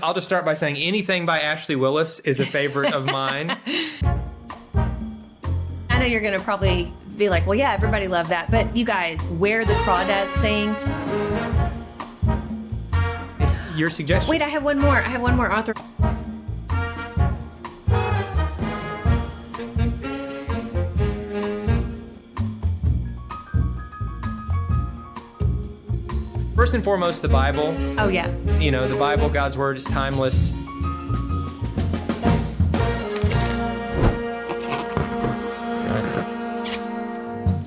I'll just start by saying anything by Ashley Willis is a favorite of mine. I know you're going to probably be like, well, yeah, everybody loved that. But you guys, where the Crawdads sing. Your suggestion? Wait, I have one more. I have one more author. First and foremost, the Bible. Oh, yeah. You know, the Bible, God's Word, is timeless.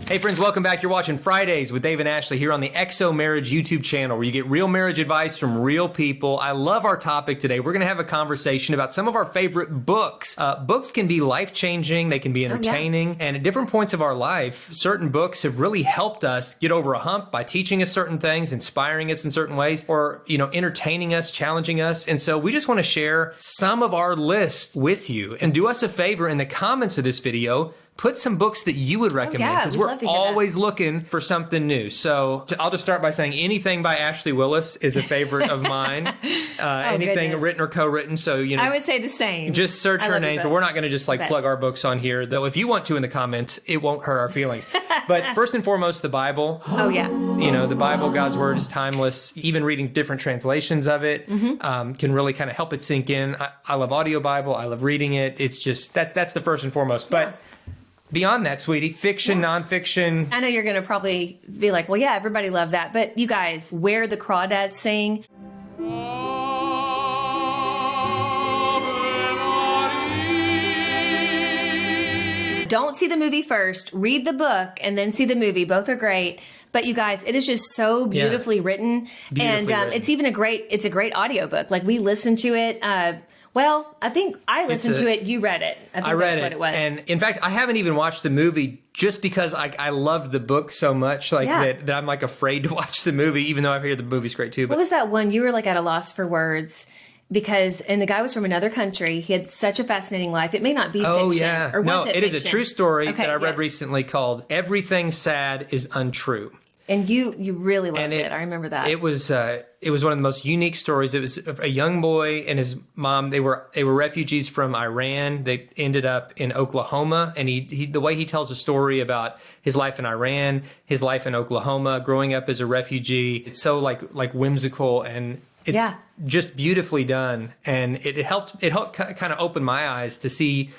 Hey friends, welcome back. You're watching Fridays with Dave and Ashley here on the XO Marriage YouTube channel, where you get real marriage advice from real people. I love our topic today. We're going to have a conversation about some of our favorite books. Books can be life-changing, they can be entertaining, and at different points of our life, certain books have really helped us get over a hump by teaching us certain things, inspiring us in certain ways, or, you know, entertaining us, challenging us. And so we just want to share some of our list with you. And do us a favor, in the comments of this video, put some books that you would recommend, because we're always looking for something new. So I'll just start by saying anything by Ashley Willis is a favorite of mine. Anything written or co-written. So, you know, I would say the same. Just search her name, but we're not going to just like plug our books on here. Though if you want to in the comments, it won't hurt our feelings. But first and foremost, the Bible. Oh, yeah. You know, the Bible, God's Word, is timeless. Even reading different translations of it can really kind of help it sink in. I love audio Bible. I love reading it. It's just, that's the first and foremost. But beyond that, sweetie, fiction, nonfiction. I know you're going to probably be like, well, yeah, everybody loved that. But you guys, where the Crawdads sing. Don't see the movie first, read the book, and then see the movie. Both are great. But you guys, it is just so beautifully written. Written. It's even a great audiobook. Like, we listened to it. Well, I think I listened to it. You read it. I read that's what it was. And in fact, I haven't even watched the movie just because I loved the book so much, that I'm like afraid to watch the movie, even though I hear the movie's great too. But what was that one? You were like at a loss for words because, and the guy was from another country. He had such a fascinating life. It may not be fiction. Oh, yeah. Or was it is a true story that I read recently called Everything Sad is Untrue. And you really loved it. I remember that. It was one of the most unique stories. It was a young boy and his mom. They were refugees from Iran. They ended up in Oklahoma, and he the way he tells a story about his life in Iran, his life in Oklahoma, growing up as a refugee. It's so like whimsical, and it's just beautifully done. And it helped kind of open my eyes to see,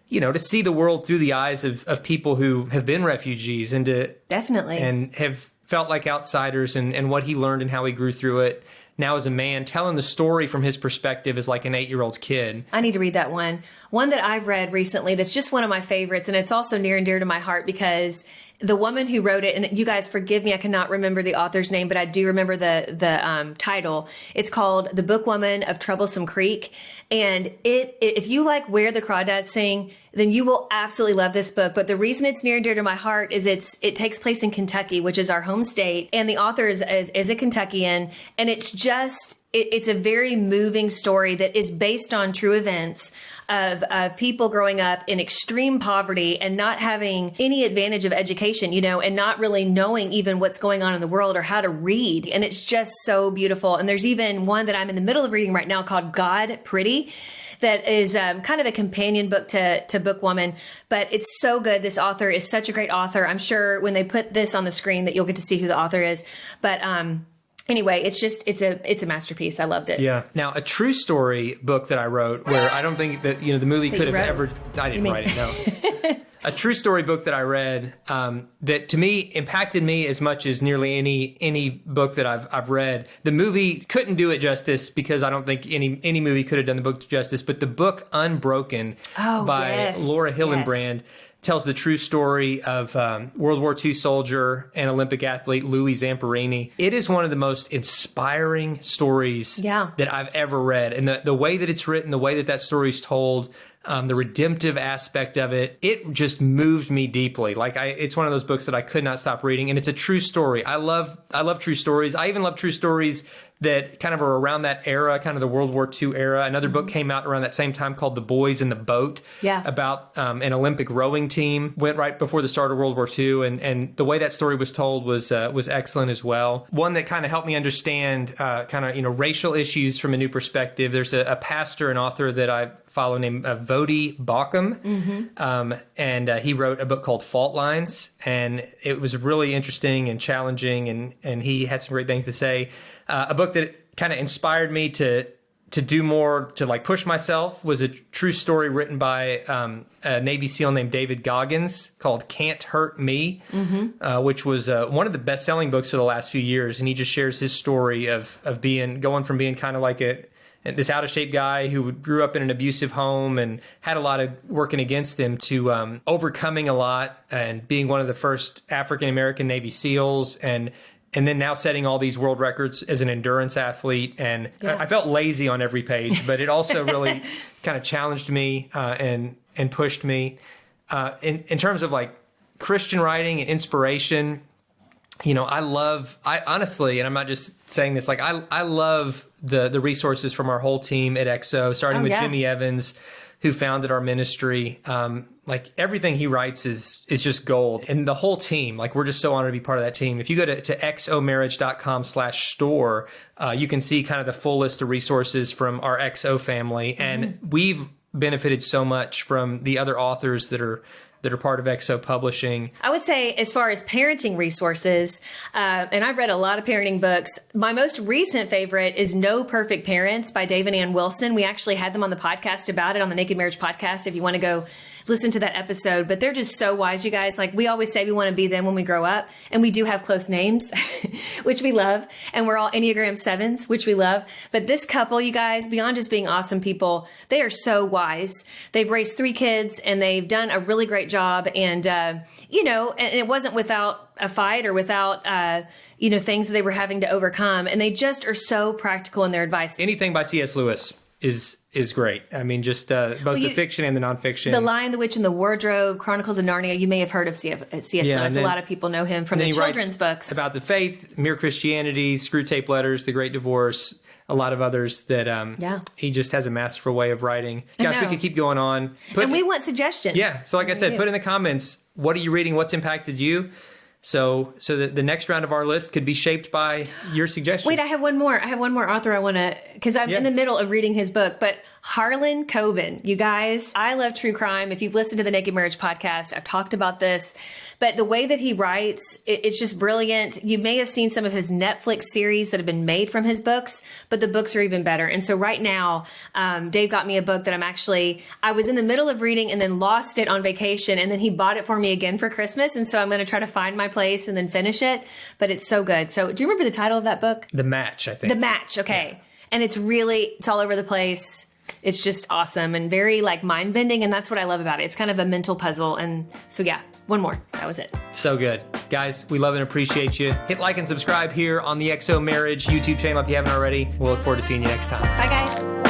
you know, to see the world through the eyes of people who have been refugees and have felt like outsiders, and what he learned and how he grew through it now as a man, telling the story from his perspective as like an 8-year-old kid. I need to read that one. One that I've read recently that's just one of my favorites, and it's also near and dear to my heart because the woman who wrote it, and you guys forgive me, I cannot remember the author's name, but I do remember the title. It's called The Bookwoman of Troublesome Creek. And if you like Where the Crawdads Sing, then you will absolutely love this book. But the reason it's near and dear to my heart is it takes place in Kentucky, which is our home state. And the author is a Kentuckian. And it's a very moving story that is based on true events of people growing up in extreme poverty and not having any advantage of education, you know, and not really knowing even what's going on in the world or how to read. And it's just so beautiful. And there's even one that I'm in the middle of reading right now called Godpretty that is kind of a companion book to Bookwoman, but it's so good. This author is such a great author. I'm sure when they put this on the screen that you'll get to see who the author is. But anyway, it's a masterpiece. I loved it. Yeah. Now, a true story book that I wrote, where I don't think that, you know, the movie could have ever. I didn't write it. No. A true story book that I read that to me impacted me as much as nearly any book that I've read. The movie couldn't do it justice because I don't think any movie could have done the book justice. But the book Unbroken by Laura Hillenbrand tells the true story of World War II soldier and Olympic athlete Louis Zamperini. It is one of the most inspiring stories that I've ever read. And the way that it's written, the way that story is told, the redemptive aspect of it, it just moved me deeply. It's one of those books that I could not stop reading, and it's a true story. I love true stories. I even love true stories that kind of are around that era, kind of the World War II era. Another book came out around that same time called The Boys in the Boat, about an Olympic rowing team. Went right before the start of World War II, and the way that story was told was excellent as well. One that kind of helped me understand racial issues from a new perspective. There's a pastor and author that I follow named Vodi Bakum, and he wrote a book called Fault Lines, and it was really interesting and challenging, and he had some great things to say. A book that kind of inspired me to do more, to like push myself, was a true story written by a Navy SEAL named David Goggins called Can't Hurt Me, which was one of the best-selling books of the last few years. And he just shares his story of going from being kind of like this out-of-shape guy who grew up in an abusive home and had a lot of working against him to overcoming a lot and being one of the first African-American Navy SEALs, and then now setting all these world records as an endurance athlete. And I felt lazy on every page, but it also really kind of challenged me and pushed me. In terms of like Christian writing and inspiration, I honestly, and I'm not just saying this, like I love the resources from our whole team at XO, starting with Jimmy Evans, who founded our ministry. Like everything he writes is just gold. And the whole team, like we're just so honored to be part of that team. If you go to xomarriage.com/store, you can see kind of the full list of resources from our XO family. And we've benefited so much from the other authors that are part of XO Publishing. I would say as far as parenting resources, and I've read a lot of parenting books, my most recent favorite is No Perfect Parents by Dave and Ann Wilson. We actually had them on the podcast about it on the Naked Marriage podcast if you want to go listen to that episode. But they're just so wise, you guys. Like we always say we want to be them when we grow up. And we do have close names, which we love. And we're all Enneagram 7s, which we love. But this couple, you guys, beyond just being awesome people, they are so wise. They've raised 3 kids and they've done a really great job. And, and it wasn't without a fight or without, things that they were having to overcome. And they just are so practical in their advice. Anything by C.S. Lewis is great. I mean, just both the fiction and the nonfiction. The Lion, the Witch, and the Wardrobe, Chronicles of Narnia. You may have heard of C.S. Lewis. A lot of people know him from the children's books. About the faith, Mere Christianity, Screw Tape Letters, The Great Divorce, a lot of others that he just has a masterful way of writing. Gosh, we could keep going on. And we want suggestions. Yeah. So like I said, put in the comments, what are you reading? What's impacted you? So the next round of our list could be shaped by your suggestions. Wait, I have one more. Author I want to, because I'm in the middle of reading his book, but Harlan Coben, you guys, I love true crime. If you've listened to the Naked Marriage podcast, I've talked about this, but the way that he writes, it's just brilliant. You may have seen some of his Netflix series that have been made from his books, but the books are even better. And so right now, Dave got me a book that I was in the middle of reading and then lost it on vacation. And then he bought it for me again for Christmas. And so I'm going to try to find my place and then finish it, but it's so good. So do you remember the title of that book? The Match, I think. The Match. Okay. Yeah. And it's all over the place. It's just awesome and very like mind bending. And that's what I love about it. It's kind of a mental puzzle. And so, one more. That was it. So good. Guys, we love and appreciate you. Hit like and subscribe here on the XO Marriage YouTube channel if you haven't already. We'll look forward to seeing you next time. Bye, guys.